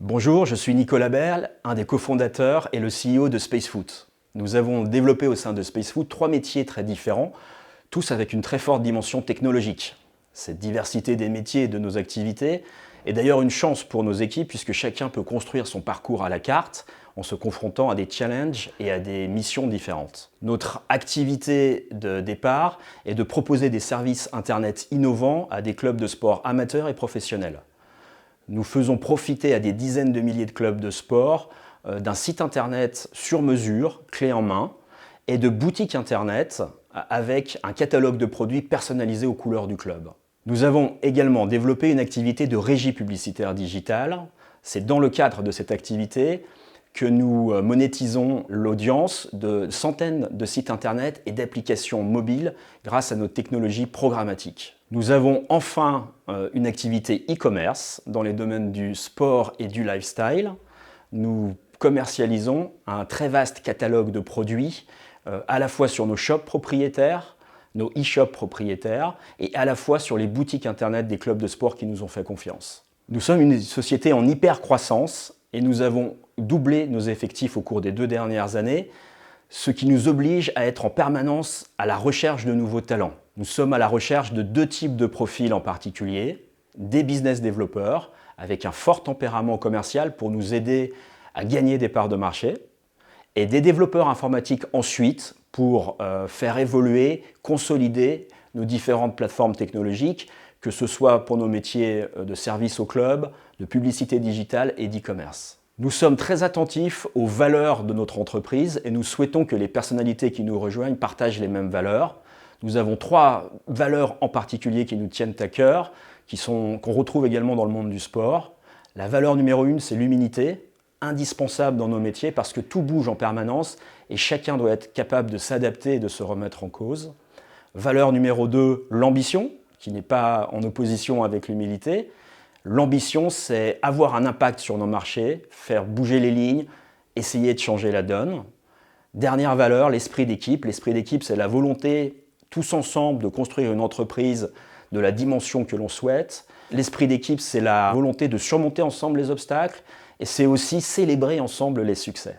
Bonjour, je suis Nicolas Berle, un des cofondateurs et le CEO de Spacefoot. Nous avons développé au sein de Spacefoot 3 métiers très différents, tous avec une très forte dimension technologique. Cette diversité des métiers et de nos activités est d'ailleurs une chance pour nos équipes puisque chacun peut construire son parcours à la carte en se confrontant à des challenges et à des missions différentes. Notre activité de départ est de proposer des services Internet innovants à des clubs de sport amateurs et professionnels. Nous faisons profiter à des dizaines de milliers de clubs de sport d'un site internet sur mesure, clé en main, et de boutiques internet avec un catalogue de produits personnalisés aux couleurs du club. Nous avons également développé une activité de régie publicitaire digitale. C'est dans le cadre de cette activité que nous monétisons l'audience de centaines de sites internet et d'applications mobiles grâce à nos technologies programmatiques. Nous avons enfin une activité e-commerce dans les domaines du sport et du lifestyle. Nous commercialisons un très vaste catalogue de produits à la fois sur nos shops propriétaires, nos e-shops propriétaires et à la fois sur les boutiques internet des clubs de sport qui nous ont fait confiance. Nous sommes une société en hyper croissance et nous avons doublé nos effectifs au cours des 2 dernières années, ce qui nous oblige à être en permanence à la recherche de nouveaux talents. Nous sommes à la recherche de 2 types de profils en particulier, des business développeurs avec un fort tempérament commercial pour nous aider à gagner des parts de marché, et des développeurs informatiques ensuite pour faire évoluer, consolider nos différentes plateformes technologiques, que ce soit pour nos métiers de service au club, de publicité digitale et d'e-commerce. Nous sommes très attentifs aux valeurs de notre entreprise et nous souhaitons que les personnalités qui nous rejoignent partagent les mêmes valeurs. Nous avons 3 valeurs en particulier qui nous tiennent à cœur, qu'on retrouve également dans le monde du sport. La valeur numéro 1, c'est l'humilité, indispensable dans nos métiers parce que tout bouge en permanence et chacun doit être capable de s'adapter et de se remettre en cause. Valeur numéro 2, l'ambition, qui n'est pas en opposition avec l'humilité. L'ambition, c'est avoir un impact sur nos marchés, faire bouger les lignes, essayer de changer la donne. Dernière valeur, l'esprit d'équipe. L'esprit d'équipe, c'est la volonté, tous ensemble, de construire une entreprise de la dimension que l'on souhaite. L'esprit d'équipe, c'est la volonté de surmonter ensemble les obstacles et c'est aussi célébrer ensemble les succès.